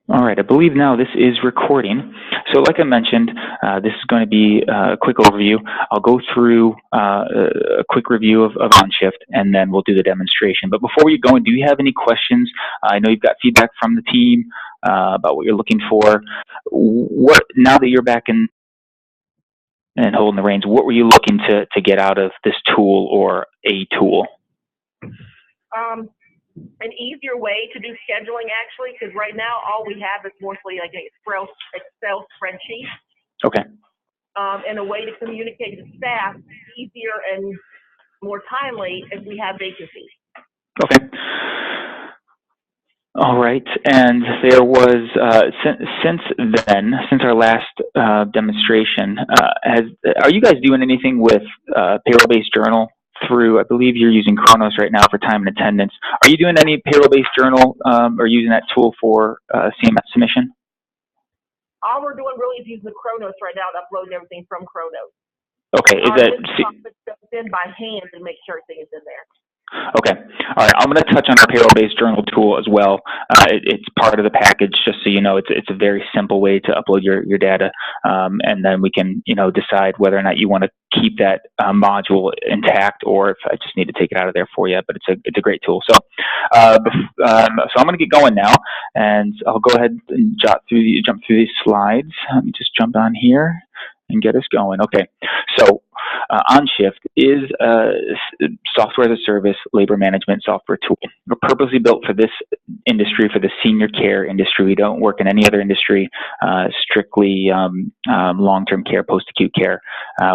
All right, I believe now this is recording. So like I mentioned, this is going to be a quick overview. I'll go through a quick review of OnShift, and then we'll do the demonstration. But before we go in, do you have any questions? I know you've got feedback from the team about what you're looking for. Now that you're back in and holding the reins, what were you looking to get out of this tool or a tool? An easier way to do scheduling, actually, because right now all we have is mostly like an Excel spreadsheet. Okay. And a way to communicate to staff easier and more timely if we have vacancies. Okay. All right, and there was since our last demonstration, are you guys doing anything with payroll-based journal through? I believe you're using Kronos right now for time and attendance. Are you doing any payroll-based journal or using that tool for CMS submission? All we're doing really is using the Kronos right now and uploading everything from Kronos. Okay, is that in by hand and make sure everything is in there? Okay. All right. I'm going to touch on our payroll-based journal tool as well. It's part of the package, just so you know. It's a very simple way to upload your data, and then we can decide whether or not you want to keep that module intact, or if I just need to take it out of there for you. But it's a great tool. So I'm going to get going now, and I'll go ahead and jump through these slides. Let me just jump on here and get us going. Okay. So OnShift is a software as a service labor management software tool. We're purposely built for this industry, for the senior care industry. We don't work in any other industry, strictly long-term care, post-acute care.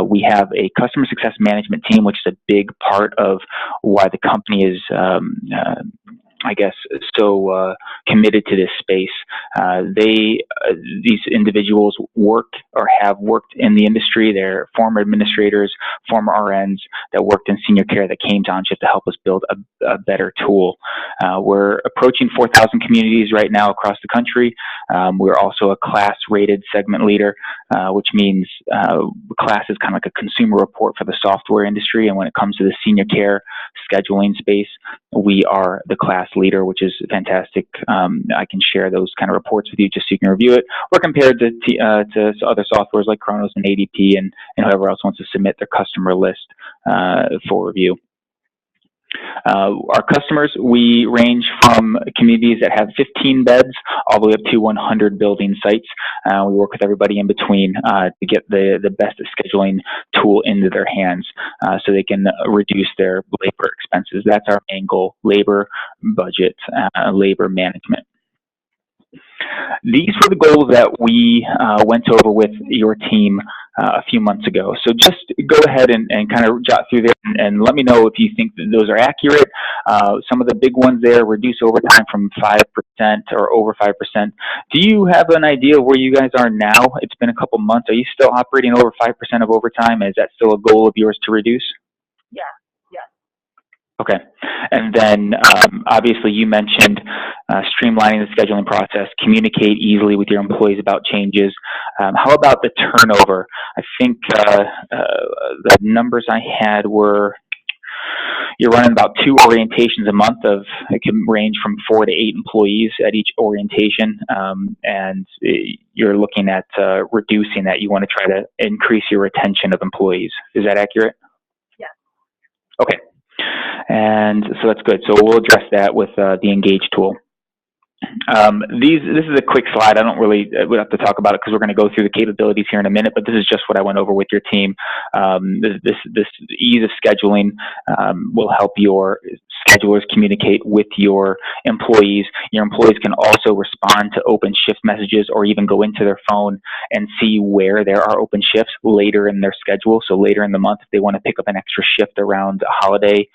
We have a customer success management team, which is a big part of why the company is so committed to this space. These individuals work or have worked in the industry. They're former administrators, former RNs that worked in senior care that came to OnShift to help us build a better tool. We're approaching 4,000 communities right now across the country. We're also a class-rated segment leader, which means class is kind of like a consumer report for the software industry. And when it comes to the senior care scheduling space, we are the class leader, which is fantastic. I can share those kind of reports with you just so you can review it. We're compared to other softwares like Kronos and ADP and whoever else wants to submit their customer list for review. Our customers, we range from communities that have 15 beds all the way up to 100 building sites. We work with everybody in between to get the best scheduling tool into their hands so they can reduce their labor expenses. That's our main goal: labor, budget, labor management. These were the goals that we went over with your team a few months ago. So just go ahead and kind of jot through there and let me know if you think that those are accurate. Some of the big ones there: reduce overtime from 5% or over 5%. Do you have an idea of where you guys are now? It's been a couple months. Are you still operating over 5% of overtime? Is that still a goal of yours to reduce? Yeah. Okay. And then obviously you mentioned streamlining the scheduling process, communicate easily with your employees about changes. How about the turnover? I think the numbers I had were you're running about 2 orientations a month. It can range from 4 to 8 employees at each orientation, and you're looking at reducing that. You want to try to increase your retention of employees. Is that accurate? Yeah. Okay. And so that's good. So we'll address that with the Engage tool. This is a quick slide. I don't really we have to talk about it because we're going to go through the capabilities here in a minute, but this is just what I went over with your team. This ease of scheduling will help your schedulers communicate with your employees. Your employees can also respond to open shift messages or even go into their phone and see where there are open shifts later in their schedule. So later in the month, if they want to pick up an extra shift around a holiday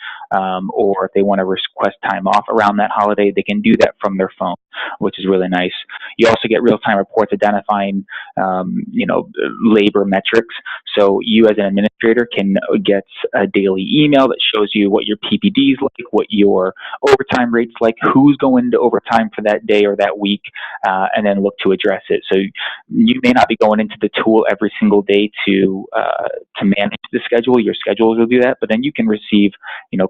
or if they want to request time off around that holiday, they can do that from their phone, which is really nice. You also get real-time reports identifying, labor metrics. So you as an administrator can get a daily email that shows you what your PPD is like, what your overtime rate's like, who's going to overtime for that day or that week, and then look to address it. So you may not be going into the tool every single day to manage the schedule. Your schedulers will do that, but then you can receive,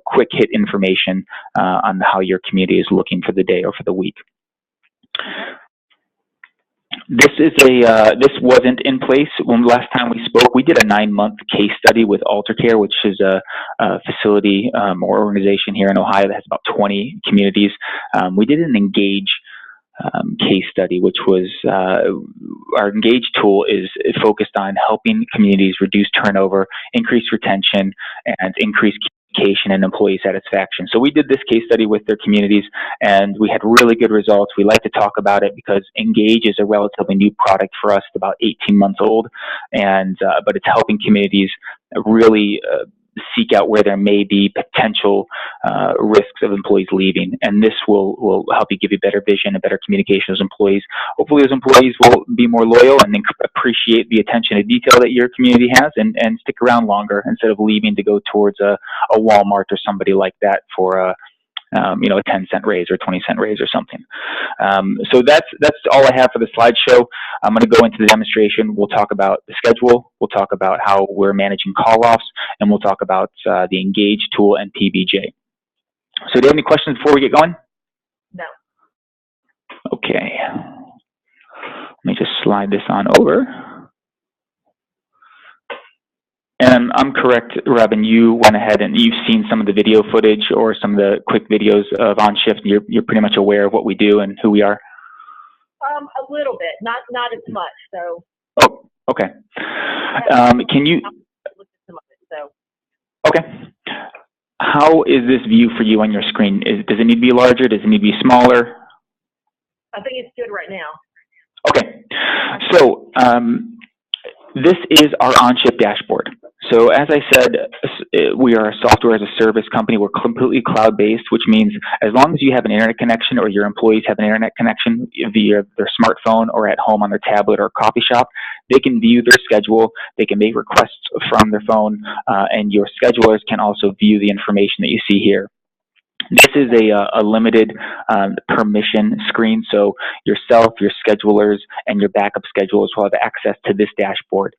quick hit information on how your community is looking for the day or for the week. This is this wasn't in place when last time we spoke. We did a 9-month case study with AlterCare, which is a facility or organization here in Ohio that has about 20 communities. We did an Engage case study, which was our Engage tool is focused on helping communities reduce turnover, increase retention, and increase communication and employee satisfaction. So we did this case study with their communities, and we had really good results. We like to talk about it because Engage is a relatively new product for us, about 18 months old, and but it's helping communities really seek out where there may be potential risks of employees leaving. And this will help you give you better vision and better communication with employees. Hopefully those employees will be more loyal and appreciate the attention to detail that your community has and stick around longer instead of leaving to go towards a Walmart or somebody like that for a 10-cent raise or 20-cent raise or something. So that's all I have for the slideshow. I'm going to go into the demonstration. We'll talk about the schedule. We'll talk about how we're managing call-offs, and we'll talk about the Engage tool and PBJ. So do you have any questions before we get going? No. Okay. Let me just slide this on over. And I'm correct, Robin, you went ahead and you've seen some of the video footage or some of the quick videos of OnShift. You're pretty much aware of what we do and who we are? A little bit, not as much, so. Oh, okay. Can you? Okay. How is this view for you on your screen? Does it need to be larger? Does it need to be smaller? I think it's good right now. Okay. So this is our OnShift dashboard. So as I said, we are a software as a service company. We're completely cloud-based, which means as long as you have an internet connection or your employees have an internet connection via their smartphone or at home on their tablet or coffee shop, they can view their schedule, they can make requests from their phone, and your schedulers can also view the information that you see here. This is a limited permission screen, so yourself, your schedulers, and your backup schedulers will have access to this dashboard.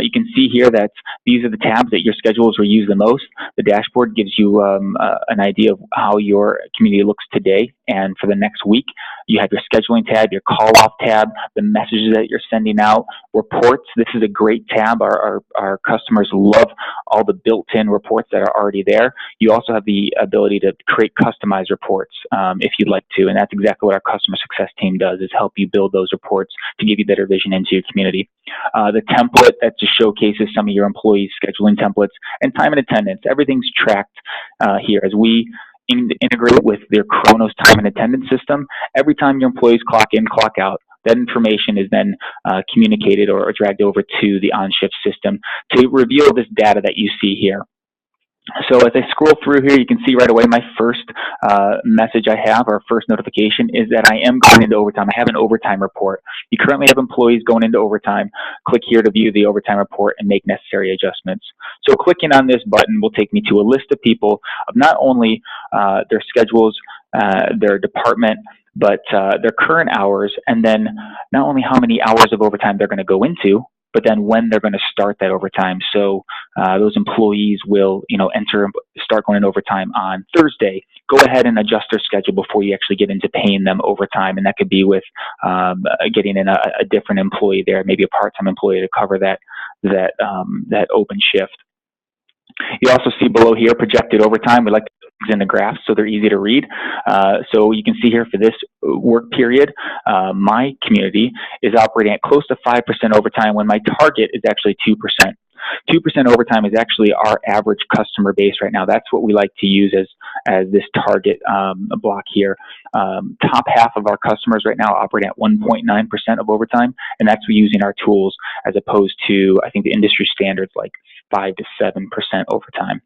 You can see here that these are the tabs that your schedulers will use the most. The dashboard gives you an idea of how your community looks today and for the next week. You have your scheduling tab, your call-off tab, the messages that you're sending out, reports. This is a great tab. Our customers love all the built-in reports that are already there. You also have the ability to create customized reports if you'd like to, and that's exactly what our customer success team does, is help you build those reports to give you better vision into your community. The template that just showcases some of your employees' scheduling templates and time and attendance. Everything's tracked here as we integrate with their Kronos time and attendance system. Every time your employees clock in, clock out, that information is then communicated or dragged over to the OnShift system to reveal this data that you see here. So as I scroll through here, you can see right away my first message I have, or first notification, is that I am going into overtime. I have an overtime report. You currently have employees going into overtime. Click here to view the overtime report and make necessary adjustments. So clicking on this button will take me to a list of people of not only their schedules, their department, but their current hours, and then not only how many hours of overtime they're going to go into, but then when they're going to start that overtime. So those employees will, start going in overtime on Thursday. Go ahead and adjust their schedule before you actually get into paying them overtime, and that could be with getting in a different employee there, maybe a part-time employee to cover that open shift. You also see below here projected overtime. We like to put things in the graphs so they're easy to read. So you can see here for this work period, my community is operating at close to 5% overtime when my target is actually 2%. 2% overtime is actually our average customer base right now. That's what we like to use as this target block here. Top half of our customers right now operate at 1.9% of overtime, and that's using our tools as opposed to, I think, the industry standards like 5 to 7% overtime.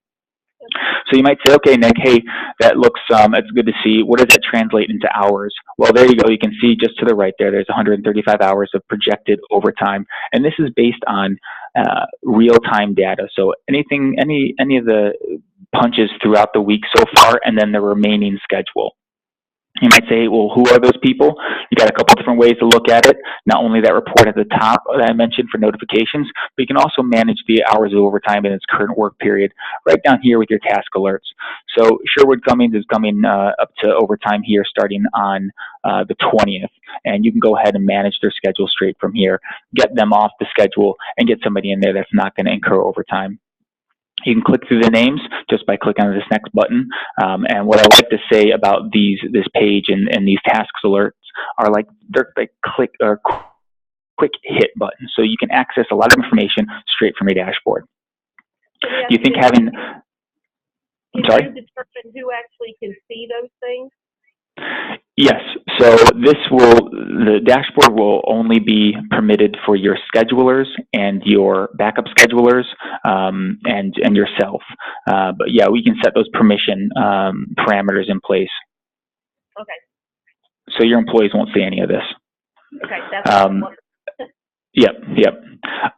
So you might say, okay, Nick, hey, that looks, it's good to see. What does that translate into hours? Well, there you go. You can see just to the right there, there's 135 hours of projected overtime. And this is based on real-time data. So any of the punches throughout the week so far, and then the remaining schedule. You might say, well, who are those people? You got a couple different ways to look at it. Not only that report at the top that I mentioned for notifications, but you can also manage the hours of overtime in its current work period right down here with your task alerts. So Sherwood Cummings is coming up to overtime here starting on the 20th, and you can go ahead and manage their schedule straight from here, get them off the schedule, and get somebody in there that's not going to incur overtime. You can click through the names just by clicking on this next button. And what I like to say about this page and these tasks alerts are they're like quick hit buttons. So you can access a lot of information straight from your dashboard. Do you think having... I'm sorry? Can you determine who actually can see those things? Yes. So the dashboard will only be permitted for your schedulers and your backup schedulers and yourself. But yeah, we can set those permission parameters in place. Okay. So your employees won't see any of this. Okay, that's Yep.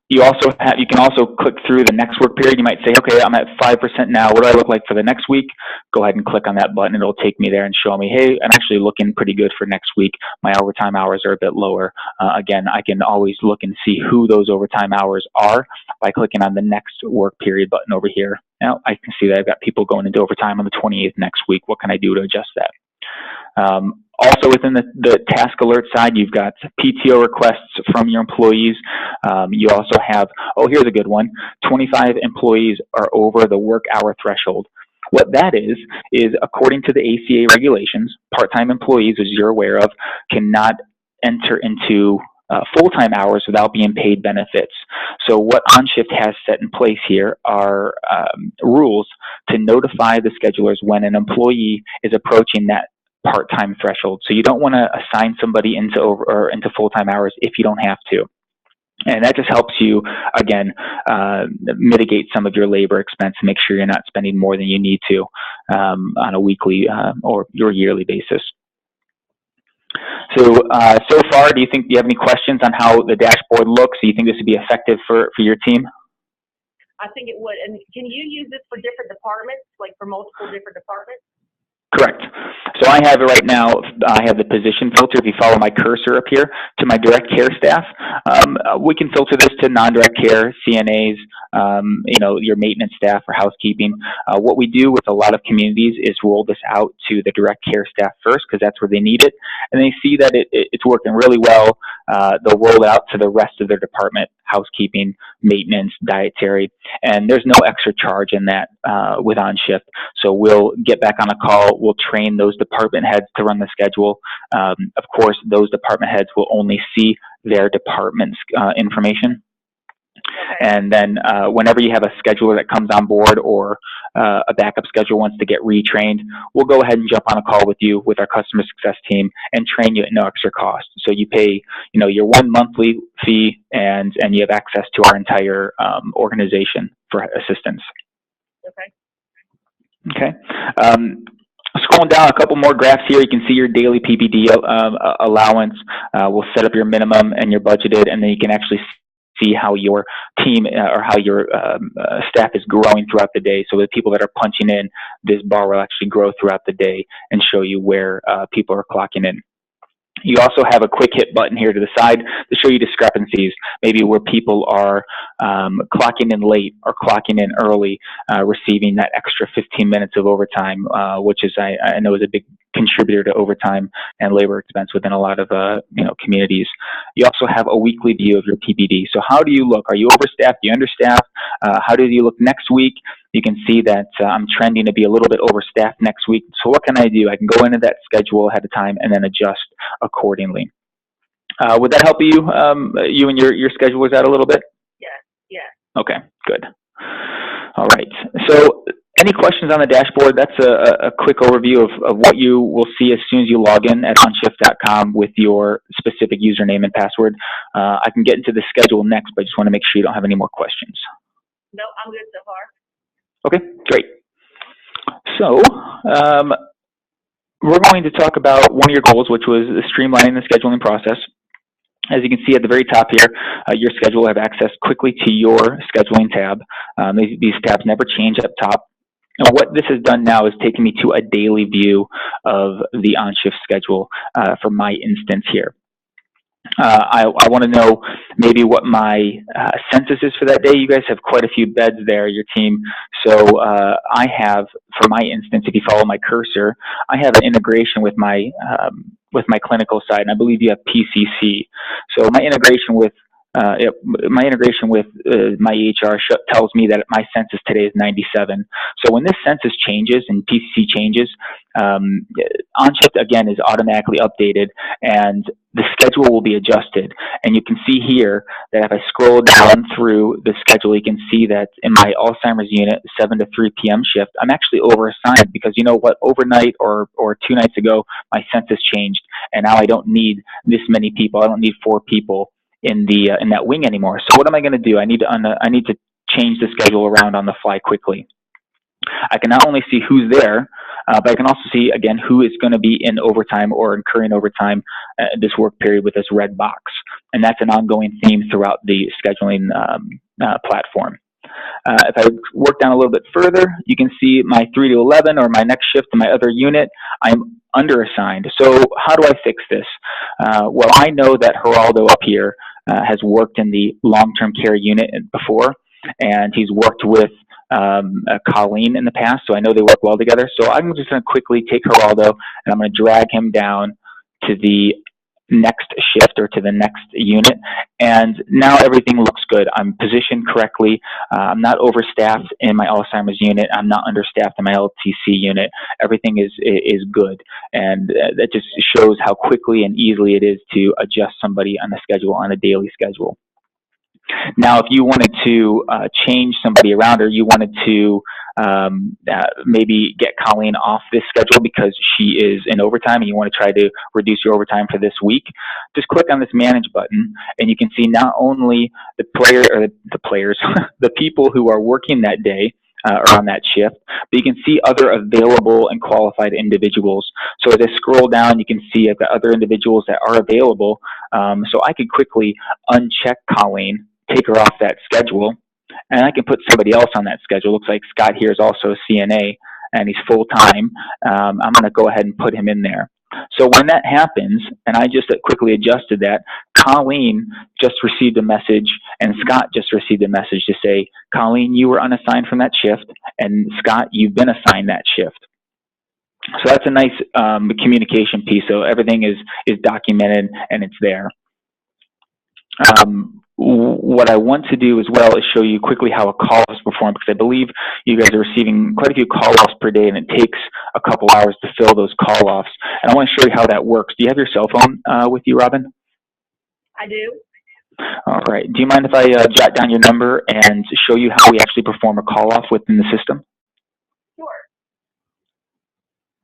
You can also click through the next work period. You might say, okay, I'm at 5% now. What do I look like for the next week? Go ahead and click on that button. It'll take me there and show me, hey, I'm actually looking pretty good for next week. My overtime hours are a bit lower. Again, I can always look and see who those overtime hours are by clicking on the next work period button over here. Now I can see that I've got people going into overtime on the 28th next week. What can I do to adjust that? Also within the task alert side, you've got PTO requests from your employees. You also have, here's a good one, 25 employees are over the work hour threshold. What that is according to the ACA regulations, part-time employees, as you're aware of, cannot enter into full-time hours without being paid benefits. So what OnShift has set in place here are rules to notify the schedulers when an employee is approaching that part-time threshold. So you don't want to assign somebody into full-time hours if you don't have to. And that just helps you, again, mitigate some of your labor expense and make sure you're not spending more than you need to on a weekly or your yearly basis. So far, do you have any questions on how the dashboard looks? Do you think this would be effective for your team? I think it would. And can you use this for different departments, like for multiple different departments? Correct. So I have it right now. I have the position filter. If you follow my cursor up here to my direct care staff, we can filter this to non-direct care, CNAs, your maintenance staff or housekeeping. What we do with a lot of communities is roll this out to the direct care staff first because that's where they need it, and they see that it's working really well. They'll roll it out to the rest of their department: housekeeping, maintenance, dietary, and there's no extra charge in that with OnShift. So we'll get back on a call. We'll train those department heads to run the schedule. Of course, those department heads will only see their department's information. Okay. And then whenever you have a scheduler that comes on board or a backup scheduler wants to get retrained, we'll go ahead and jump on a call with you with our customer success team and train you at no extra cost. So you pay, your one monthly fee and you have access to our entire organization for assistance. Okay. Scrolling down a couple more graphs here, you can see your daily PPD allowance. We'll set up your minimum and your budgeted, and then you can actually see how your team or how your staff is growing throughout the day. So the people that are punching in, this bar will actually grow throughout the day and show you where people are clocking in. You also have a quick hit button here to the side to show you discrepancies, maybe where people are clocking in late or clocking in early, receiving that extra 15 minutes of overtime, which is I know is a big contributor to overtime and labor expense within a lot of communities. You also have a weekly view of your PPD. So how do you look? Are you overstaffed? Do you understaffed? How do you look next week? You can see that I'm trending to be a little bit overstaffed next week. So what can I do? I can go into that schedule ahead of time and then adjust accordingly. Would that help you, you and your schedulers out a little bit? Yeah. Okay, good. All right. So any questions on the dashboard? That's a quick overview of what you will see as soon as you log in at onshift.com with your specific username and password. I can get into the schedule next, but I just want to make sure you don't have any more questions. No, I'm good so far. Okay, great. So we're going to talk about one of your goals, which was streamlining the scheduling process. As you can see at the very top here, your schedule will have access quickly to your scheduling tab. These tabs never change up top. And what this has done now is taken me to a daily view of the on-shift schedule for my instance here. I want to know maybe what my census is for that day. You guys have quite a few beds there, your team. So I have, for my instance, if you follow my cursor, I have an integration with my clinical side, and I believe you have PCC. So my integration with my EHR tells me that my census today is 97. So when this census changes and PCC changes, OnShift again is automatically updated, and the schedule will be adjusted. And you can see here that if I scroll down through the schedule, you can see that in my Alzheimer's unit, 7 to 3 p.m. shift, I'm actually overassigned because you know what? Overnight or 2 nights ago, my census changed, and now I don't need this many people. I don't need 4 people in that wing anymore. So what am I going to do? I need to change the schedule around on the fly quickly. I can not only see who's there, but I can also see, again, who is going to be in overtime or incurring overtime this work period with this red box. And that's an ongoing theme throughout the scheduling platform. If I work down a little bit further, you can see my 3 to 11 or my next shift in my other unit, I'm underassigned. So how do I fix this? Well, I know that Geraldo up here has worked in the long-term care unit before, and he's worked with Colleen in the past, so I know they work well together. So I'm just going to quickly take Geraldo, and I'm going to drag him down to the next shift or to the next unit, and now everything looks good. I'm positioned correctly. I'm not overstaffed in my Alzheimer's unit. I'm not understaffed in my LTC unit. Everything is good, and that just shows how quickly and easily it is to adjust somebody on the schedule, on a daily schedule. Now, if you wanted to change somebody around, or you wanted to maybe get Colleen off this schedule because she is in overtime and you want to try to reduce your overtime for this week, just click on this manage button, and you can see not only the players, the people who are working that day or on that shift, but you can see other available and qualified individuals. So as I scroll down, you can see I've got other individuals that are available. So I could quickly uncheck Colleen, take her off that schedule, and I can put somebody else on that schedule. Looks like Scott here is also a CNA, and he's full-time. I'm going to go ahead and put him in there. So when that happens, and I just quickly adjusted that, Colleen just received a message, and Scott just received a message to say, Colleen, you were unassigned from that shift, and Scott, you've been assigned that shift. So that's a nice communication piece. So everything is documented, and it's there. What I want to do as well is show you quickly how a call is performed, because I believe you guys are receiving quite a few call-offs per day, and it takes a couple hours to fill those call-offs. And I want to show you how that works. Do you have your cell phone with you, Robin? I do. All right. Do you mind if I jot down your number and show you how we actually perform a call-off within the system? Sure.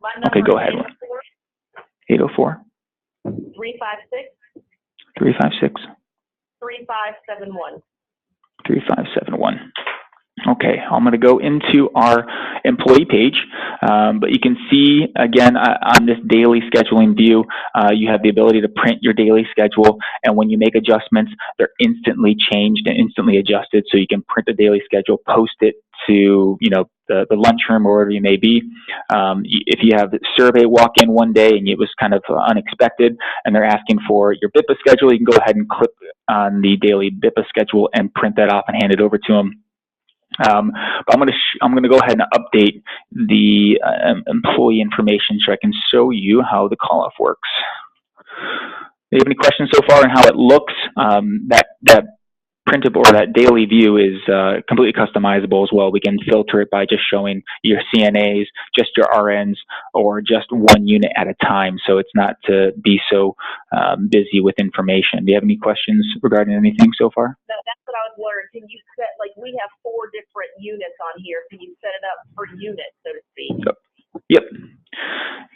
My number okay, go ahead. 804 356 356 3571. 3571. Okay, I'm going to go into our employee page, but you can see, again, on this daily scheduling view, you have the ability to print your daily schedule, and when you make adjustments, they're instantly changed and instantly adjusted, so you can print the daily schedule, post it to, the lunchroom or wherever you may be. If you have a survey walk in one day and it was kind of unexpected and they're asking for your BIPA schedule, you can go ahead and click on the daily BIPA schedule and print that off and hand it over to them. But I'm going to go ahead and update the employee information so I can show you how the call-off works. Do you have any questions so far on how it looks? That printable or that daily view is completely customizable as well. We can filter it by just showing your CNAs, just your RNs, or just one unit at a time, so it's not to be so busy with information. Do you have any questions regarding anything so far? No, that's what I was wondering. Can you set, we have 4 different units on here. Can you set it up per unit, so to speak? Yep.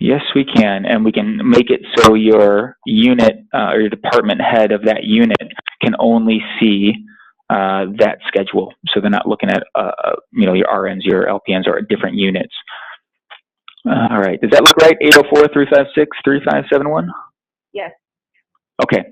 Yes, we can, and we can make it so your unit or your department head of that unit can only see that schedule, so they're not looking at your RNs, your LPNs, or different units. All right, does that look right? 804-356-3571. Yes. Okay,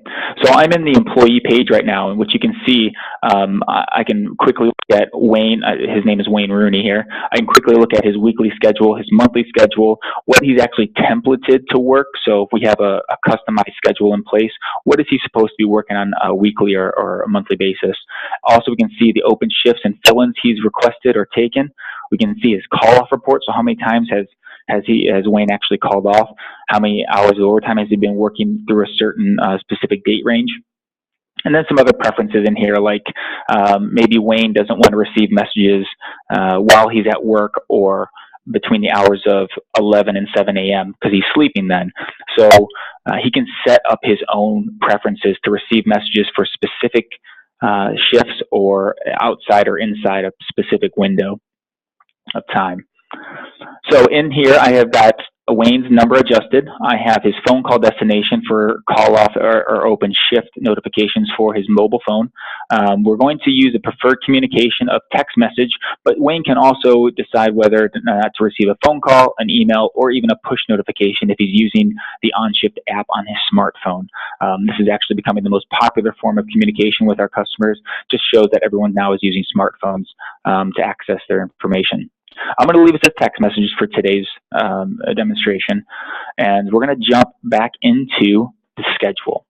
so I'm in the employee page right now, in which you can see I can quickly look at Wayne. His name is Wayne Rooney here. I can quickly look at his weekly schedule, his monthly schedule, what he's actually templated to work. So if we have a customized schedule in place, what is he supposed to be working on a weekly or a monthly basis? Also, we can see the open shifts and fill-ins he's requested or taken. We can see his call-off report. So how many times has Wayne actually called off? How many hours of overtime has he been working through a certain specific date range? And then some other preferences in here, like maybe Wayne doesn't want to receive messages while he's at work or between the hours of 11 and 7 a.m. because he's sleeping then. So he can set up his own preferences to receive messages for specific shifts or outside or inside a specific window of time. So in here, I have got Wayne's number adjusted. I have his phone call destination for call off or open shift notifications for his mobile phone. We're going to use a preferred communication of text message, but Wayne can also decide whether or not to receive a phone call, an email, or even a push notification if he's using the OnShift app on his smartphone. This is actually becoming the most popular form of communication with our customers. Just shows that everyone now is using smartphones to access their information. I'm going to leave us as text messages for today's demonstration, and we're going to jump back into the schedule.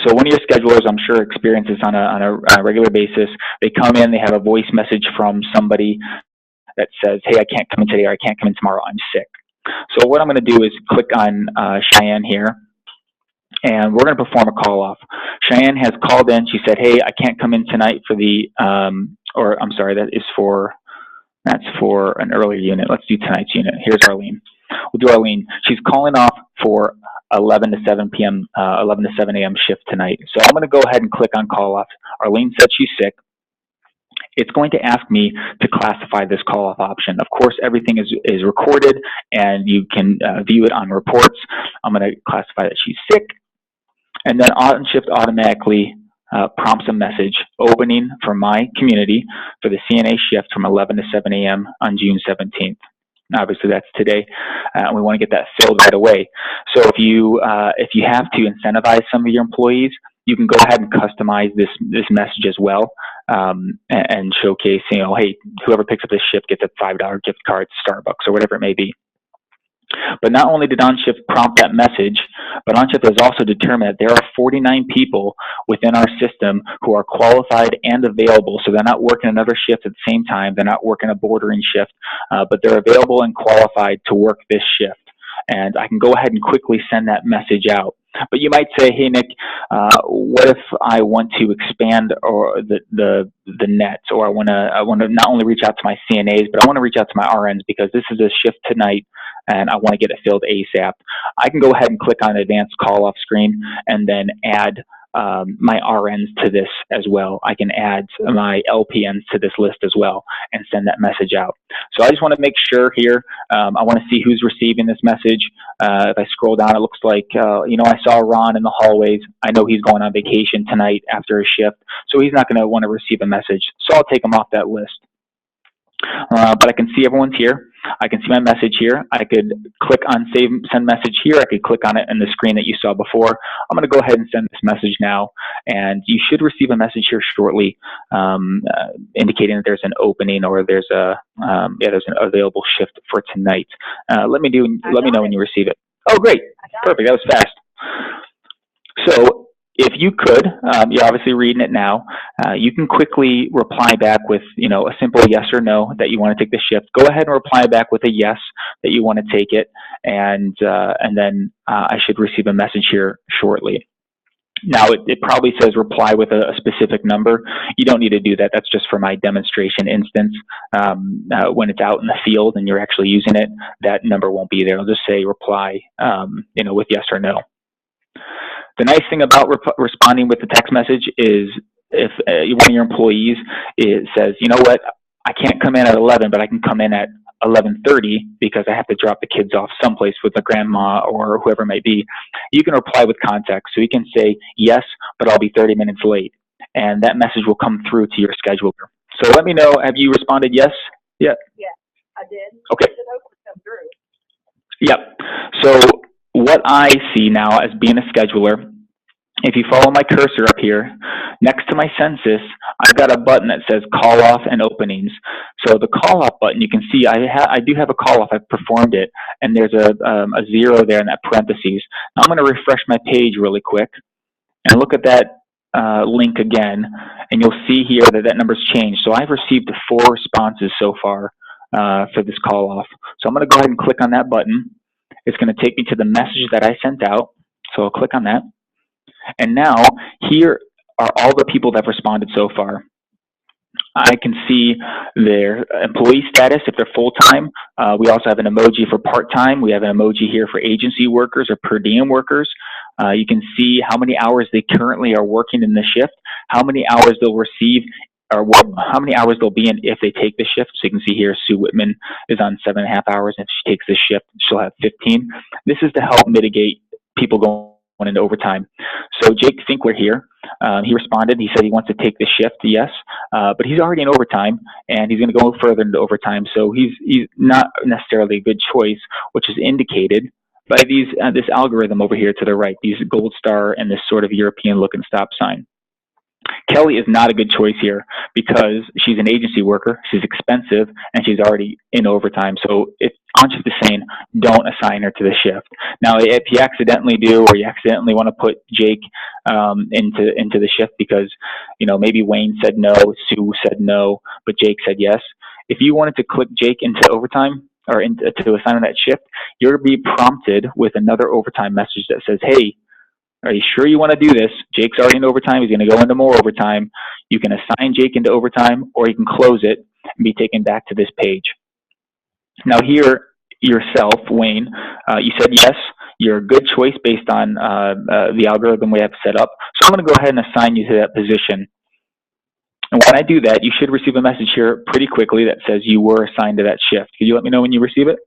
So one of your schedulers, I'm sure, experiences on a regular basis. They come in, they have a voice message from somebody that says, hey, I can't come in today, or I can't come in tomorrow, I'm sick. So what I'm going to do is click on Cheyenne here, and we're going to perform a call off. Cheyenne has called in. She said, hey, I can't come in tonight for the, or I'm sorry, that's for an earlier unit. Let's do tonight's unit. Here's Arlene. We'll do Arlene. She's calling off for 11 to 7 p.m., 11 to 7 a.m. shift tonight. So I'm going to go ahead and click on call off. Arlene said she's sick. It's going to ask me to classify this call off option. Of course, everything is recorded and you can view it on reports. I'm going to classify that she's sick. And then OnShift automatically prompts a message opening for my community for the CNA shift from 11 to 7 a.m. on June 17th. Obviously, that's today. We want to get that filled right away. So if you have to incentivize some of your employees, you can go ahead and customize this message as well, and showcase, hey, whoever picks up this shift gets a $5 gift card to Starbucks or whatever it may be. But not only did OnShift prompt that message, but OnShift has also determined that there are 49 people within our system who are qualified and available. So they're not working another shift at the same time. They're not working a bordering shift, but they're available and qualified to work this shift. And I can go ahead and quickly send that message out. But you might say, hey, Nick, what if I want to expand or the nets, or I want to not only reach out to my CNAs, but I want to reach out to my RNs because this is a shift tonight and I want to get it filled ASAP. I can go ahead and click on advanced call off screen and then add my RNs to this as well. I can add my LPNs to this list as well and send that message out. So I just want to make sure here, I want to see who's receiving this message. If I scroll down, it looks like, I saw Ron in the hallways. I know he's going on vacation tonight after a shift, so he's not going to want to receive a message. So I'll take him off that list. But I can see everyone's here. I can see my message here. I could click on send message here. I could click on it in the screen that you saw before. I'm going to go ahead and send this message now, and you should receive a message here shortly indicating that there's an opening or there's an available shift for tonight. Let me know when you receive it. Oh, great. Perfect. That was fast. So if you could, you're obviously reading it now, you can quickly reply back with, a simple yes or no that you want to take the shift. Go ahead and reply back with a yes that you want to take it, and then I should receive a message here shortly. Now, it probably says reply with a specific number. You don't need to do that. That's just for my demonstration instance. When it's out in the field and you're actually using it, that number won't be there. I'll just say reply, with yes or no. The nice thing about responding with the text message is if one of your employees says, you know what, I can't come in at 11, but I can come in at 11:30 because I have to drop the kids off someplace with a grandma or whoever it may be, you can reply with context. So you can say, yes, but I'll be 30 minutes late. And that message will come through to your scheduler. So let me know, have you responded yes yet? Yeah, I did. Okay. I hope it come through. Yep. So what I see now as being a scheduler If you follow my cursor up here, next to my census, I've got a button that says call off and openings. So the call off button, you can see I do have a call off. I've performed it, and there's a 0 there in that parentheses. Now I'm going to refresh my page really quick and look at that link again, and you'll see here that that number's changed. So I've received 4 responses so far for this call off. So I'm going to go ahead and click on that button. It's going to take me to the message that I sent out. So I'll click on that. And now here are all the people that have responded so far. I can see their employee status if they're full-time. We also have an emoji for part-time. We have an emoji here for agency workers or per diem workers. You can see how many hours they currently are working in the shift, how many hours they'll receive, or how many hours they'll be in if they take the shift. So you can see here Sue Whitman is on 7.5 hours. If she takes this shift, she'll have 15. This is to help mitigate people going into overtime. So Jake Finkler here, he responded. He said he wants to take the shift, yes, but he's already in overtime, and he's going to go further into overtime. So he's not necessarily a good choice, which is indicated by this algorithm over here to the right, these gold star and this sort of European-looking stop sign. Kelly is not a good choice here because she's an agency worker, she's expensive, and she's already in overtime. So if OnShift is saying, don't assign her to the shift. Now, if you accidentally do, or you accidentally want to put Jake into the shift because, you know, maybe Wayne said no, Sue said no, but Jake said yes. If you wanted to click Jake into overtime, or to assign that shift, you're going to be prompted with another overtime message that says, hey, are you sure you want to do this? Jake's already in overtime. He's going to go into more overtime. You can assign Jake into overtime, or you can close it and be taken back to this page. Now here, yourself, Wayne, you said yes. You're a good choice based on the algorithm we have set up. So I'm going to go ahead and assign you to that position. And when I do that, you should receive a message here pretty quickly that says you were assigned to that shift. Could you let me know when you receive it?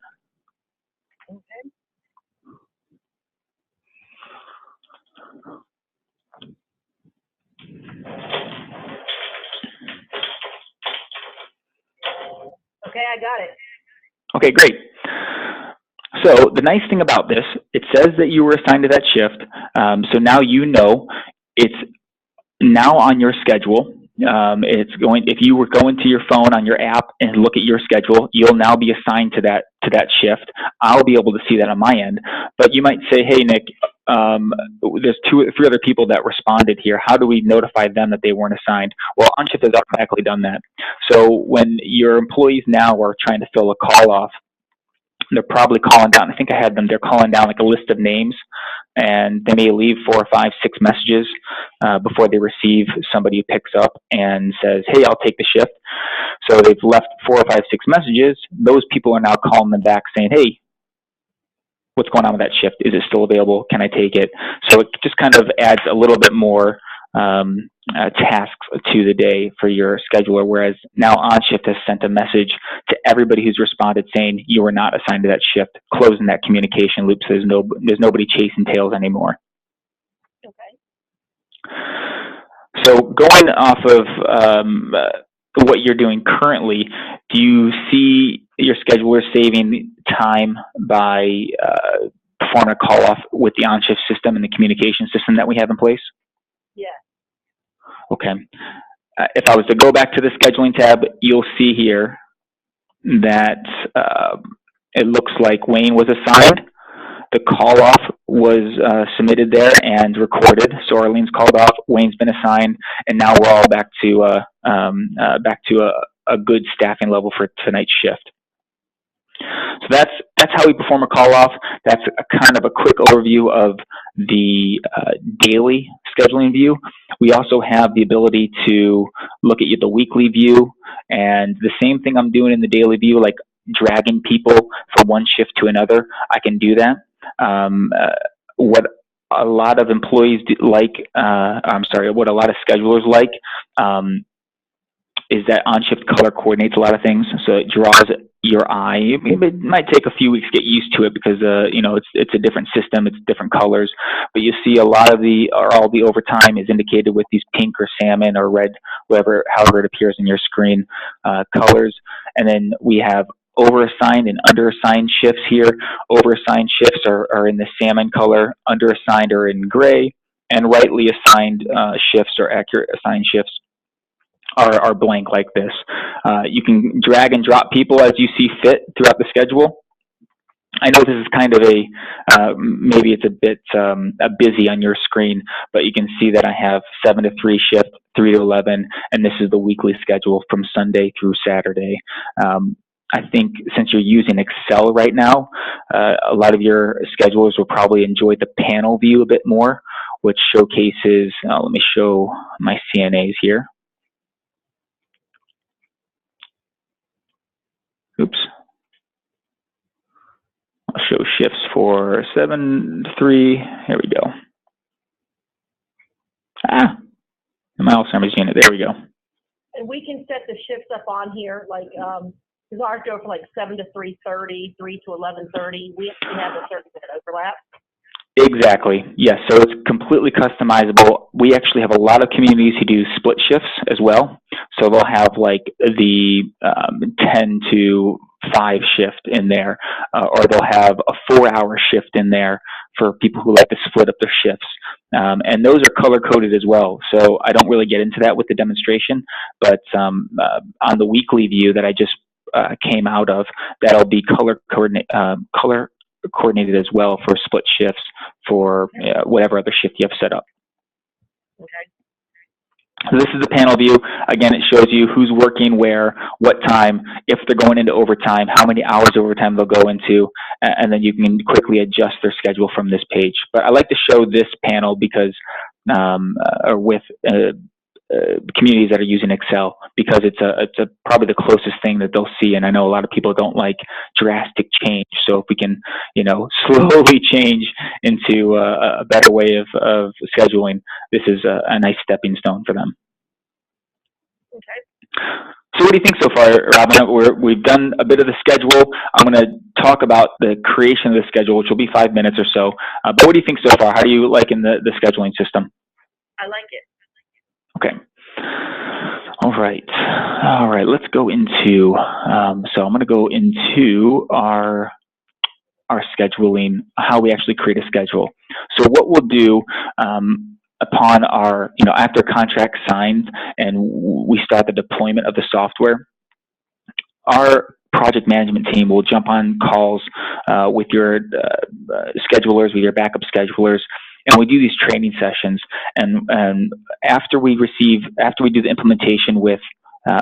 Okay, I got it. Okay, great. So the nice thing about this, it says that you were assigned to that shift. So now you know it's now on your schedule. If you were going to your phone on your app and look at your schedule, you'll now be assigned to that shift. I'll be able to see that on my end. But you might say, hey, Nick, there's 2 or 3 other people that responded here. How do we notify them that they weren't assigned? Well, OnShift has automatically done that. So when your employees now are trying to fill a call off, they're probably calling down. I think I had them. They're calling down like a list of names, and they may leave 4 or 5, 6 messages before they receive somebody who picks up and says, "Hey, I'll take the shift." So they've left 4 or 5, 6 messages. Those people are now calling them back saying, "Hey, what's going on with that shift? Is it still available? Can I take it?" So it just kind of adds a little bit more tasks to the day for your scheduler, whereas now OnShift has sent a message to everybody who's responded saying you were not assigned to that shift, closing that communication loop so there's nobody chasing tails anymore. Okay. So going off of what you're doing currently, do you see your scheduler saving time by performing a call-off with the OnShift system and the communication system that we have in place? Yeah. Okay. If I was to go back to the scheduling tab, you'll see here that it looks like Wayne was assigned. The call-off was submitted there and recorded. So Arlene's called off, Wayne's been assigned, and now we're all back to a good staffing level for tonight's shift. So that's how we perform a call-off. That's kind of a quick overview of the daily scheduling view. We also have the ability to look at the weekly view, and the same thing I'm doing in the daily view, like dragging people from one shift to another, I can do that. What a lot of employees what a lot of schedulers like is that OnShift color coordinates a lot of things, so it draws your eye. It might take a few weeks to get used to it because it's a different system, it's different colors. But you see a lot of all the overtime is indicated with these pink or salmon or red, however it appears in your screen, colors. And then we have overassigned and underassigned shifts here. Overassigned shifts are in the salmon color, underassigned are in gray, and rightly assigned shifts or accurate assigned shifts are blank like this. You can drag and drop people as you see fit throughout the schedule. I know this is kind of maybe it's a bit busy on your screen, but you can see that I have 7 to 3 shift, 3 to 11, and this is the weekly schedule from Sunday through Saturday. I think since you're using Excel right now, a lot of your schedulers will probably enjoy the panel view a bit more, which showcases, let me show my CNAs here. Oops. I'll show shifts for 7 to 3. Here we go. My Alzheimer's unit. There we go. And we can set the shifts up on here, like, because ours go from like 7 to 3:30, 3 to 11:30. We actually have a 30-minute overlap. Exactly. Yes. So it's completely customizable. We actually have a lot of communities who do split shifts as well. So they'll have like the 10 to 5 shift in there, or they'll have a 4-hour shift in there for people who like to split up their shifts. And those are color coded as well. So I don't really get into that with the demonstration, but on the weekly view that I just came out of, that'll be color coordinated as well for split shifts for whatever other shift you have set up. Okay. So this is the panel view. Again, it shows you who's working where, what time, if they're going into overtime, how many hours overtime they'll go into, and then you can quickly adjust their schedule from this page. But I like to show this panel because, or with communities that are using Excel, because it's probably the closest thing that they'll see. And I know a lot of people don't like drastic change. So if we can, slowly change into a better way of scheduling, this is a nice stepping stone for them. Okay. So what do you think so far, Robin? We've done a bit of the schedule. I'm going to talk about the creation of the schedule, which will be 5 minutes or so. But what do you think so far? How do you like in the scheduling system? I like it. Okay. All right. Let's go into, so I'm going to go into our scheduling, how we actually create a schedule. So what we'll do, upon our, after contract signed and we start the deployment of the software, our project management team will jump on calls with your schedulers, with your backup schedulers, and we do these training sessions. And after we do the implementation with,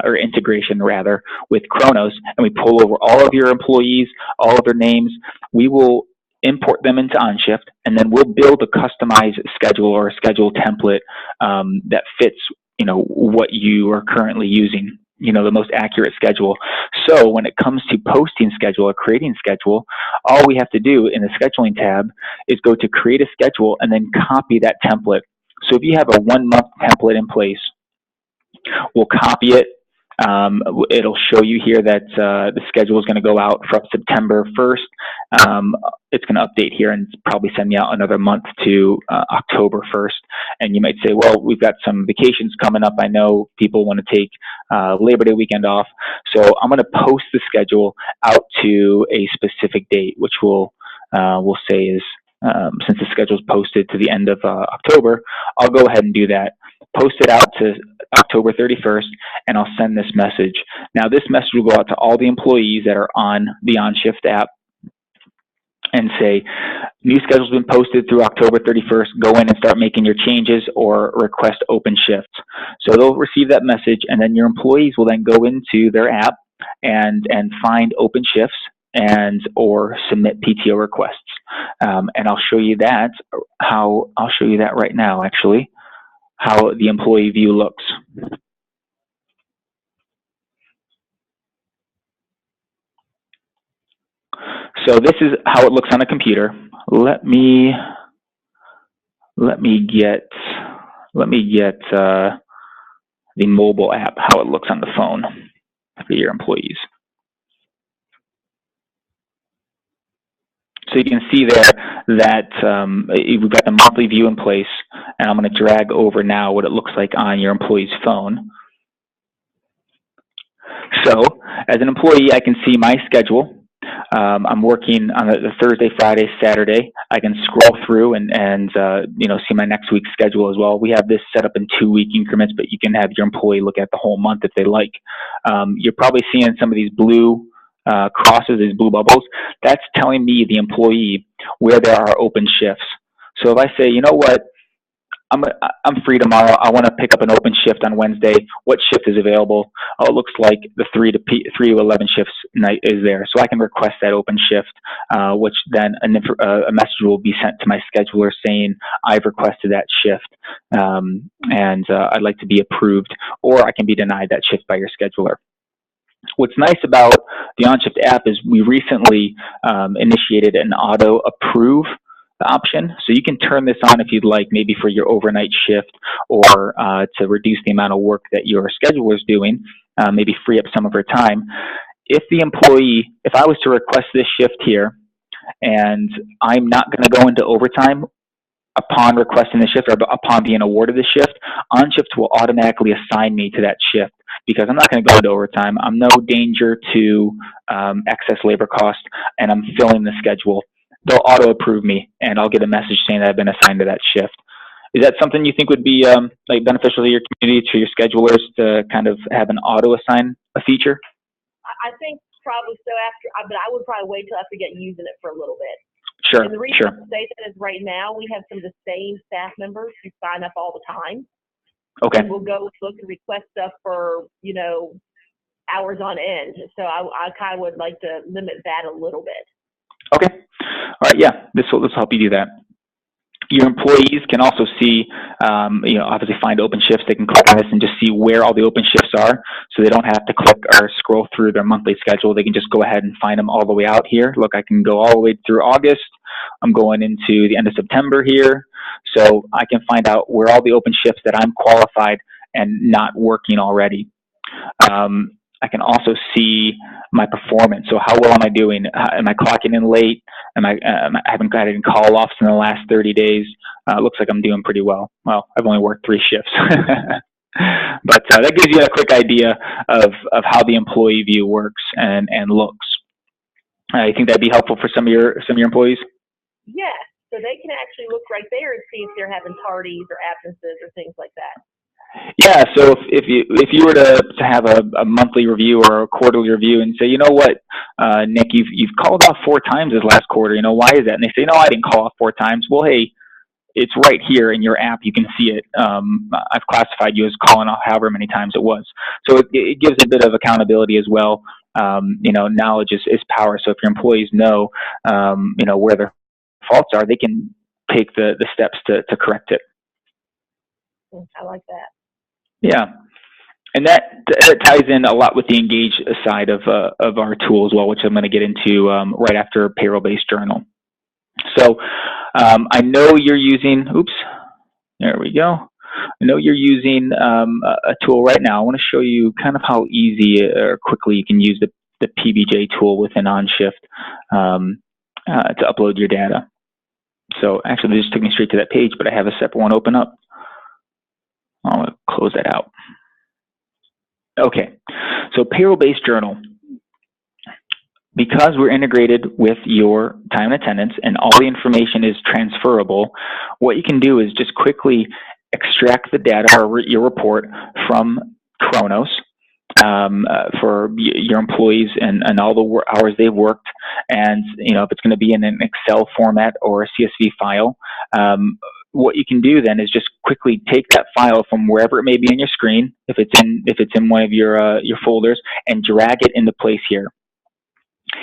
or integration rather, with Kronos, and we pull over all of your employees, all of their names, we will import them into OnShift, and then we'll build a customized schedule or a schedule template that fits, what you are currently using, the most accurate schedule. So when it comes to posting schedule or creating schedule, all we have to do in the scheduling tab is go to create a schedule and then copy that template. So if you have a 1-month template in place, we'll copy it. It'll show you here that the schedule is going to go out from September 1st. It's going to update here and probably send me out another month to October 1st. And you might say, well, we've got some vacations coming up. I know people want to take Labor Day weekend off. So I'm going to post the schedule out to a specific date, which we'll say is, since the schedule is posted to the end of October, I'll go ahead and do that. Post it out to October 31st, and I'll send this message. Now, this message will go out to all the employees that are on the OnShift app and say, new schedule's been posted through October 31st. Go in and start making your changes or request open shifts. So they'll receive that message, and then your employees will then go into their app and find open shifts or submit PTO requests. And I'll show you that. I'll show you that right now, actually, how the employee view looks. So this is how it looks on a computer. Let me get the mobile app, how it looks on the phone for your employees. So you can see there that we've got the monthly view in place, and I'm going to drag over now what it looks like on your employee's phone. So as an employee, I can see my schedule. I'm working on the Thursday, Friday, Saturday. I can scroll through and see my next week's schedule as well. We have this set up in 2-week increments, but you can have your employee look at the whole month if they like. You're probably seeing some of these blue crosses, these blue bubbles. That's telling me, the employee, where there are open shifts. So if I say, you know what, I'm free tomorrow. I want to pick up an open shift on Wednesday. What shift is available? Oh, it looks like the 3 to 11 shifts night is there, so I can request that open shift, which then a message will be sent to my scheduler saying I've requested that shift, and I'd like to be approved, or I can be denied that shift by your scheduler. What's nice about the OnShift app is we recently initiated an auto approve option. So you can turn this on if you'd like, maybe for your overnight shift, or to reduce the amount of work that your scheduler is doing, maybe free up some of her time. If I was to request this shift here and I'm not going to go into overtime upon requesting the shift or upon being awarded the shift, OnShift will automatically assign me to that shift, because I'm not going to go into overtime. I'm no danger to excess labor cost, and I'm filling the schedule. They'll auto approve me, and I'll get a message saying that I've been assigned to that shift. Is that something you think would be beneficial to your community, to your schedulers, to kind of have an auto assign a feature? I think probably so, but I would probably wait till after get using it for a little bit. Sure. And the reason I say that is right now we have some of the same staff members who sign up all the time. Okay. And we'll go look to request stuff for, hours on end. So I kind of would like to limit that a little bit. Okay. All right. Yeah. This will help you do that. Your employees can also see, obviously find open shifts. They can click on this and just see where all the open shifts are, so they don't have to click or scroll through their monthly schedule. They can just go ahead and find them all the way out here. Look, I can go all the way through August. I'm going into the end of September here, so I can find out where all the open shifts that I'm qualified and not working already. I can also see my performance. So how well am I doing? Am I clocking in late? I haven't got any call-offs in the last 30 days. Looks like I'm doing pretty well. Well, I've only worked 3 shifts. But that gives you a quick idea of how the employee view works and looks. I think that'd be helpful for some of your employees. Yes, so they can actually look right there and see if they're having tardies or absences or things like that. Yeah, so if you were to have a monthly review or a quarterly review and say, you know what, Nick, you've called off 4 times this last quarter. Why is that? And they say, no, I didn't call off 4 times. Well, hey, it's right here in your app. You can see it. I've classified you as calling off however many times it was. So it gives a bit of accountability as well. Knowledge is power. So if your employees know, where their faults are, they can take the steps to correct it. I like that. Yeah, and that ties in a lot with the Engage side of our tool as well, which I'm going to get into right after payroll-based journal. So I know you're using. Oops, there we go. I know you're using a tool right now. I want to show you kind of how easy or quickly you can use the PBJ tool within OnShift to upload your data. So actually, this took me straight to that page, but I have a separate one open up. I'll close that out. Okay, so payroll-based journal. Because we're integrated with your time and attendance and all the information is transferable, what you can do is just quickly extract the data or your report from Kronos for your employees and all the hours they've worked. And if it's going to be in an Excel format or a CSV file, what you can do then is just quickly take that file from wherever it may be on your screen, if it's in one of your folders, and drag it into place here.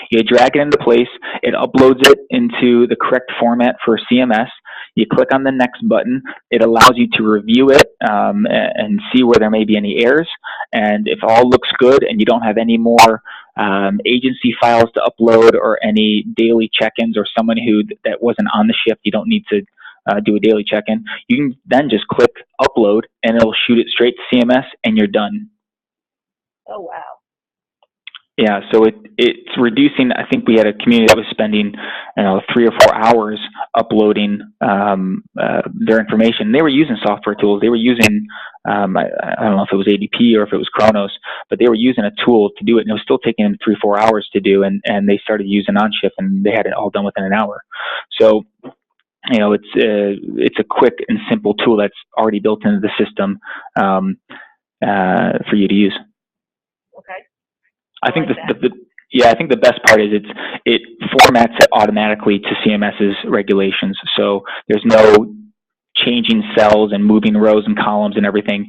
You drag it into place, it uploads it into the correct format for CMS. You click on the next button. It allows you to review it and see where there may be any errors. And if all looks good and you don't have any more agency files to upload or any daily check-ins or someone that wasn't on the shift, you don't need to do a daily check-in. You can then just click upload and it'll shoot it straight to CMS and you're done. Oh, wow. Yeah, so it's reducing. I think we had a community that was spending 3 or 4 hours uploading their information. They were using software tools. They were using, I don't know if it was ADP or if it was Kronos, but they were using a tool to do it, and it was still taking them 3-4 hours to do, and they started using OnShift, and they had it all done within an hour. So, you know, it's a quick and simple tool that's already built into the system for you to use. Okay. I think I think the best part is it formats it automatically to CMS's regulations. So there's no changing cells and moving rows and columns and everything.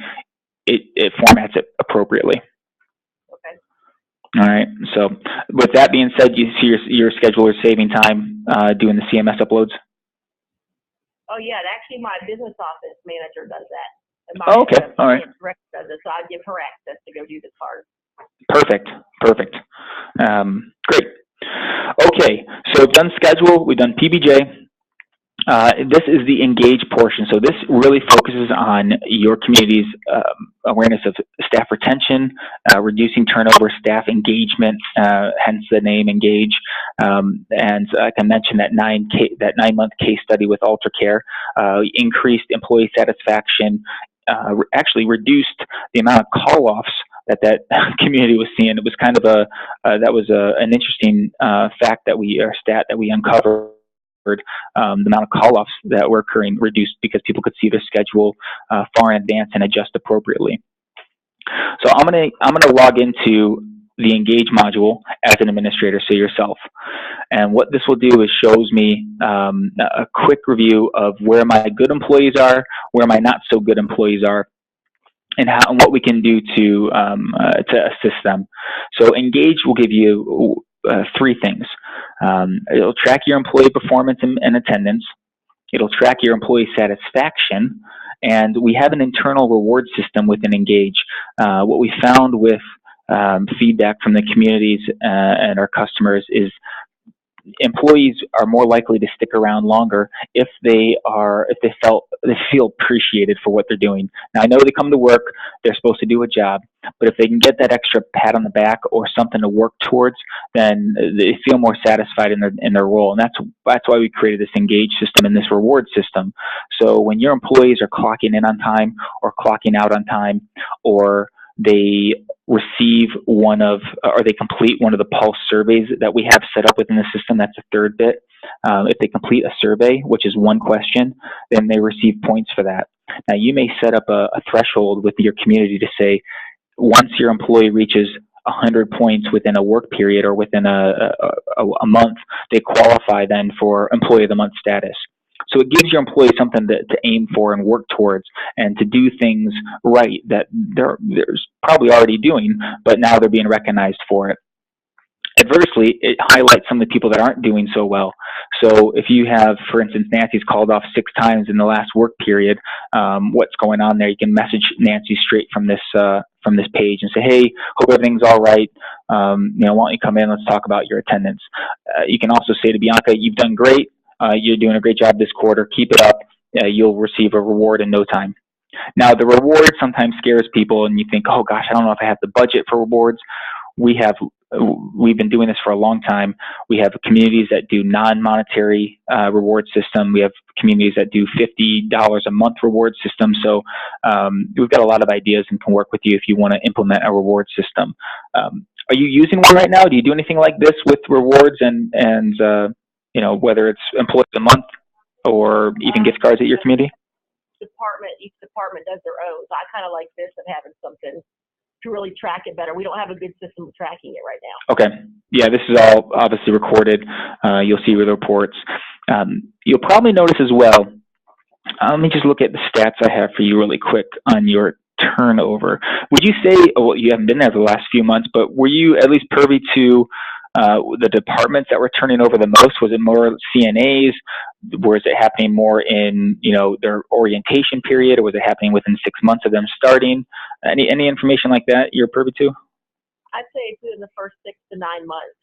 It formats it appropriately. Okay. All right. So with that being said, you see your scheduler saving time doing the CMS uploads? Oh yeah, and actually my business office manager does that. And my okay. All right. director does it, so I give her access to go do this part. Perfect. Great. Okay, so we've done schedule, we've done PBJ. This is the engage portion. So this really focuses on your community's awareness of staff retention, reducing turnover, staff engagement, hence the name Engage. And I can mention that 9-month case study with AlterCare increased employee satisfaction, actually reduced the amount of call-offs that community was seeing. It was kind of an interesting stat that we uncovered. The amount of call-offs that were occurring reduced because people could see their schedule far in advance and adjust appropriately. So I'm gonna log into the Engage module as an administrator, so yourself. And what this will do is shows me a quick review of where my good employees are, where my not so good employees are, and what we can do to assist them. So Engage will give you 3 things. It'll track your employee performance and attendance. It'll track your employee satisfaction, and we have an internal reward system within Engage. What we found with feedback from the communities and our customers is employees are more likely to stick around longer if they feel appreciated for what they're doing. Now, I know they come to work, they're supposed to do a job, but if they can get that extra pat on the back or something to work towards, then they feel more satisfied in their role. And that's why we created this Engage system and this reward system. So when your employees are clocking in on time or clocking out on time, or they receive or they complete one of the pulse surveys that we have set up within the system. That's the third bit. If they complete a survey, which is 1 question, then they receive points for that. Now, you may set up a threshold with your community to say, once your employee reaches 100 points within a work period or within a month, they qualify then for Employee of the Month status. So it gives your employees something to aim for and work towards, and to do things right that they're probably already doing, but now they're being recognized for it. Adversely, it highlights some of the people that aren't doing so well. So if you have, for instance, Nancy's called off 6 times in the last work period, what's going on there? You can message Nancy straight from this page and say, hey, hope everything's all right. Why don't you come in? Let's talk about your attendance. You can also say to Bianca, you've done great. You're doing a great job this quarter. Keep it up. You'll receive a reward in no time. Now, the reward sometimes scares people, and you think, oh gosh, I don't know if I have the budget for rewards. We've been doing this for a long time. We have communities that do non-monetary reward system. We have communities that do $50 a month reward system. So we've got a lot of ideas and can work with you if you want to implement a reward system. Are you using one right now? Do you do anything like this with rewards and whether it's employees a month or even gift cards at your community? Each department does their own. So I kind of like this and having something to really track it better. We don't have a good system of tracking it right now. Okay. Yeah, this is all obviously recorded. You'll see the reports. You'll probably notice as well, let me just look at the stats I have for you really quick on your turnover. Would you say, you haven't been there for the last few months, but were you at least privy to the departments that were turning over the most? Was it more CNAs? Was it happening more in their orientation period, or was it happening within 6 months of them starting? Any information like that you're privy to? I'd say it's in the first 6 to 9 months.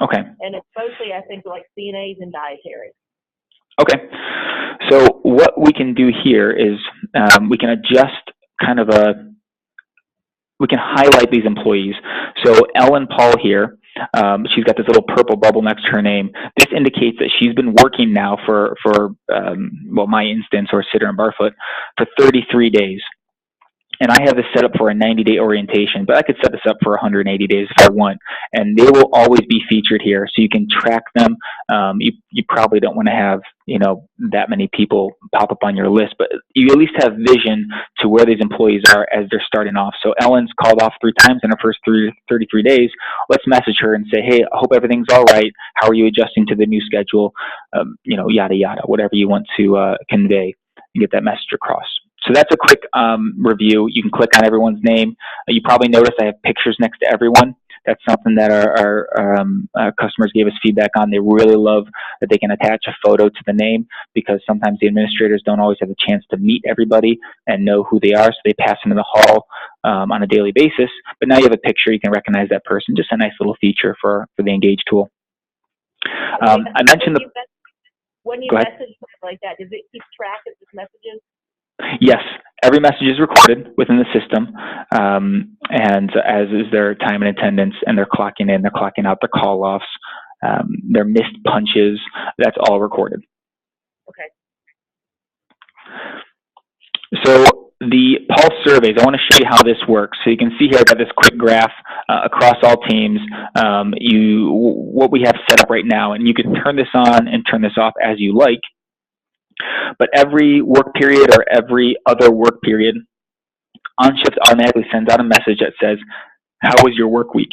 Okay. And it's mostly, I think, like CNAs and dietary. Okay. So what we can do here is we can adjust we can highlight these employees. So Ellen Paul here, She's got this little purple bubble next to her name. This indicates that she's been working now for well, my instance, or sitter in Barfoot, for 33 days. And I have this set up for a 90-day orientation, but I could set this up for 180 days if I want. And they will always be featured here, so you can track them. You probably don't want to have, that many people pop up on your list, but you at least have vision to where these employees are as they're starting off. So Ellen's called off 3 times in her first 33 days. Let's message her and say, hey, I hope everything's all right. How are you adjusting to the new schedule? Yada, yada, whatever you want to convey and get that message across. So that's a quick review. You can click on everyone's name. You probably noticed I have pictures next to everyone. That's something that our customers gave us feedback on. They really love that they can attach a photo to the name, because sometimes the administrators don't always have a chance to meet everybody and know who they are, so they pass into the hall on a daily basis. But now you have a picture, you can recognize that person. Just a nice little feature for the Engage tool. I mentioned when you message like that, does it keep track of the messages? Yes, every message is recorded within the system, and as is their time and attendance, and they're clocking in, they're clocking out, their call-offs, their missed punches, that's all recorded. Okay. So the Pulse surveys, I want to show you how this works. So you can see here I've got this quick graph across all teams, what we have set up right now, and you can turn this on and turn this off as you like. But every work period or every other work period, OnShift automatically sends out a message that says, how was your work week?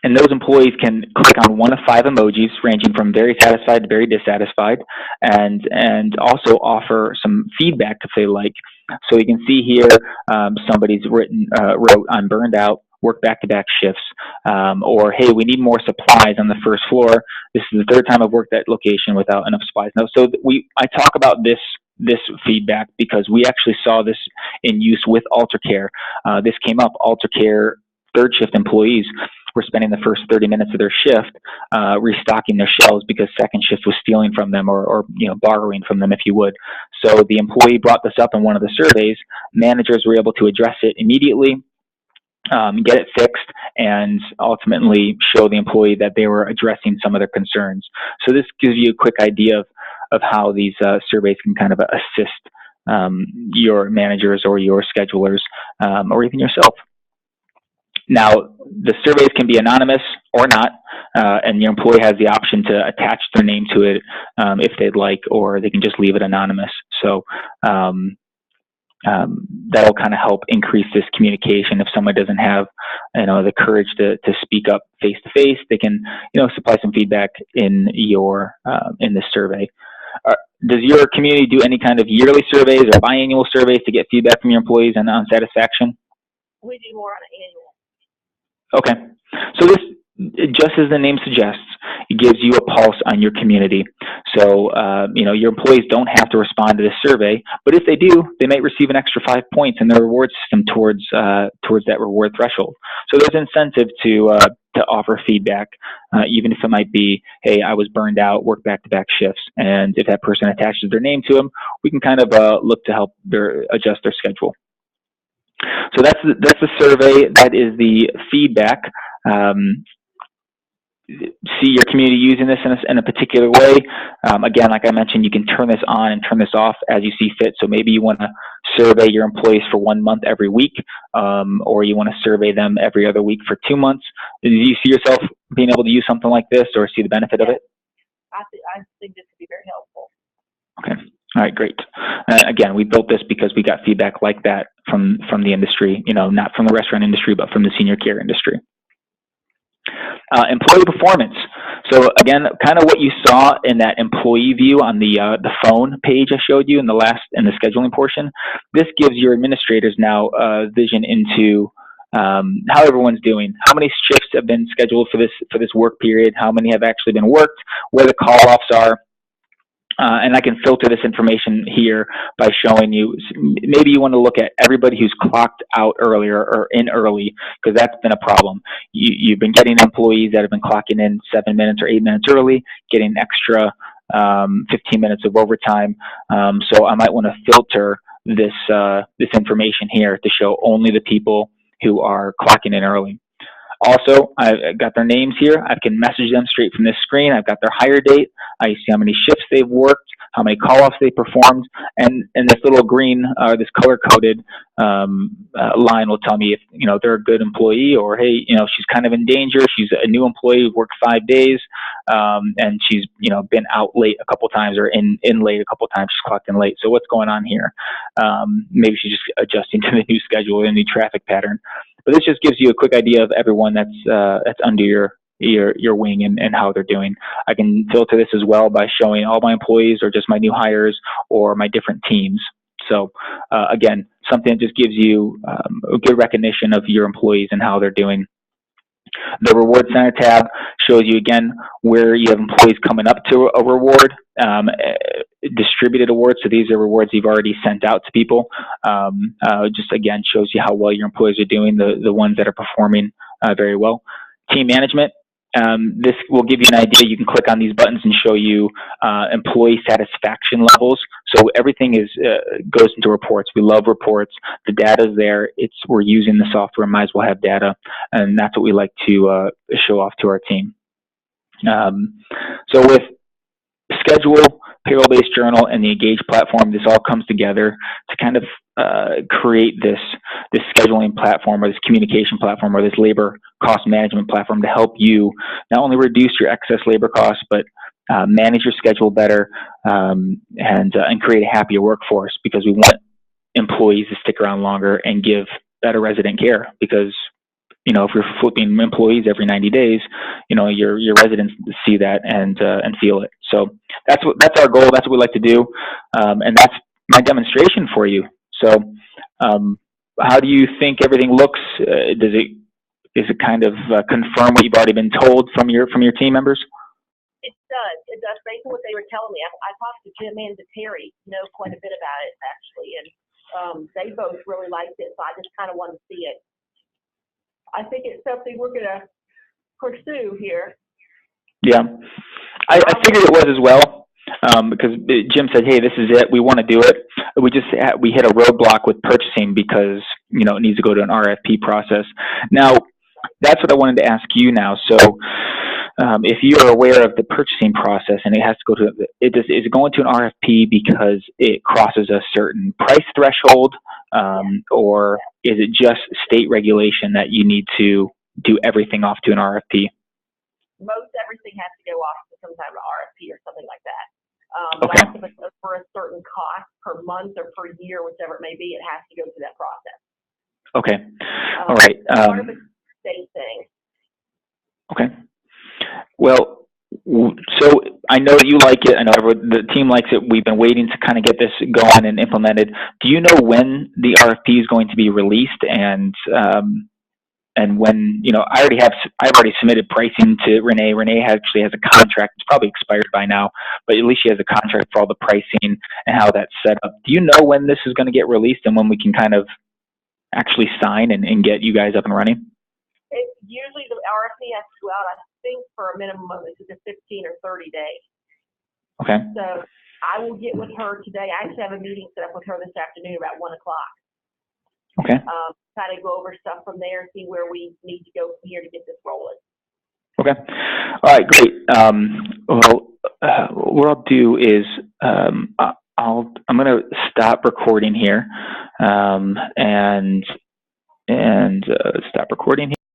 And those employees can click on one of 5 emojis, ranging from very satisfied to very dissatisfied, and also offer some feedback if they like. So you can see here, somebody's wrote, I'm burned out, work back-to-back shifts, or hey, we need more supplies on the first floor. This is the 3rd time I've worked that location without enough supplies. Now, so I talk about this feedback because we actually saw this in use with AlterCare. This came up. AlterCare 3rd shift employees were spending the first 30 minutes of their shift restocking their shelves because 2nd shift was stealing from them or borrowing from them, if you would. So the employee brought this up in one of the surveys. Managers were able to address it immediately, get it fixed, and ultimately show the employee that they were addressing some of their concerns. So this gives you a quick idea of how these surveys can kind of assist your managers or your schedulers or even yourself. Now, the surveys can be anonymous or not, and your employee has the option to attach their name to it if they'd like, or they can just leave it anonymous. So that'll kind of help increase this communication. If someone doesn't have, the courage to speak up face to face, they can, supply some feedback in this survey. Does your community do any kind of yearly surveys or biannual surveys to get feedback from your employees on satisfaction? We do more on an annual. Okay, so this, just as the name suggests, it gives you a pulse on your community. So, your employees don't have to respond to this survey, but if they do, they might receive an extra 5 points in their reward system towards that reward threshold. So there's incentive to offer feedback, even if it might be, hey, I was burned out, work back-to-back shifts, and if that person attaches their name to them, we can kind of look to help adjust their schedule. So that's the survey. That is the feedback. See your community using this in a particular way. Again, like I mentioned, you can turn this on and turn this off as you see fit. So maybe you want to survey your employees for 1 month every week, or you want to survey them every other week for 2 months. Do you see yourself being able to use something like this or see the benefit of it? I think this would be very helpful. Okay. All right, great. Again, we built this because we got feedback like that from the industry, not from the restaurant industry, but from the senior care industry. Employee performance. So again, kind of what you saw in that employee view on the phone page I showed you in the scheduling portion. This gives your administrators now vision into how everyone's doing, how many shifts have been scheduled for this work period, how many have actually been worked, where the call-offs are. And I can filter this information here by showing you, maybe you want to look at everybody who's clocked out earlier or in early, because that's been a problem. You've been getting employees that have been clocking in 7 minutes or 8 minutes early, getting extra 15 minutes of overtime. So I might want to filter this information here to show only the people who are clocking in early. Also, I've got their names here. I can message them straight from this screen. I've got their hire date. I see how many shifts they've worked, how many call-offs they performed, and this little green, this color-coded line will tell me if they're a good employee, or hey, she's kind of in danger. She's a new employee who worked 5 days, and she's been out late a couple times, or in late a couple times. She's clocked in late. So what's going on here? Maybe she's just adjusting to the new schedule or the new traffic pattern. But this just gives you a quick idea of everyone that's under your wing and how they're doing. I can filter this as well by showing all my employees, or just my new hires, or my different teams. So again, something that just gives you a good recognition of your employees and how they're doing. The Reward Center tab shows you, again, where you have employees coming up to a reward, distributed awards. So these are rewards you've already sent out to people. Just, again, shows you how well your employees are doing, the ones that are performing very well. Team management. This will give you an idea. You can click on these buttons and show you employee satisfaction levels. So everything goes into reports. We love reports. The data is there. We're using the software. Might as well have data, and that's what we like to show off to our team. So with Schedule, Payroll-Based Journal, and the Engage platform, this all comes together to kind of create this scheduling platform, or this communication platform, or this labor cost management platform to help you not only reduce your excess labor costs, but manage your schedule better, and create a happier workforce, because we want employees to stick around longer and give better resident care. Because if you're flipping employees every 90 days, your residents see that and feel it. So that's our goal. That's what we like to do, and that's my demonstration for you. So, how do you think everything looks? Is it kind of confirm what you've already been told from your team members? It does. It does. Based on what they were telling me, I talked to Jim and to Terry, quite a bit about it actually, and they both really liked it. So I just kind of wanted to see it. I think it's something we're going to pursue here. Yeah, I figured it was as well, because Jim said, "Hey, this is it. We want to do it." We hit a roadblock with purchasing because it needs to go to an RFP process. Now, that's what I wanted to ask you now. So, if you're aware of the purchasing process and it has to go to is it going to an RFP because it crosses a certain price threshold, or is it just state regulation that you need to do everything off to an RFP? Most everything has to go off to some kind of RFP or something like that. Okay. But if it's for a certain cost per month or per year, whichever it may be, it has to go through that process. Okay. All right. Part of it's the same thing. Okay. Well, so I know you like it. I know the team likes it. We've been waiting to kind of get this going and implemented. Do you know when the RFP is going to be released, and when I've already submitted pricing to Renee. Renee actually has a contract. It's probably expired by now, but at least she has a contract for all the pricing and how that's set up. Do you know when this is going to get released and when we can kind of actually sign and get you guys up and running? Usually the RFP has to go out, I think, for a minimum of either 15 or 30 days. Okay. So I will get with her today. I actually have a meeting set up with her this afternoon about 1 o'clock. Okay. Kind of go over stuff from there, see where we need to go from here to get this rolling. Okay. All right, great. What I'll do is I'm going to stop recording here, and stop recording here.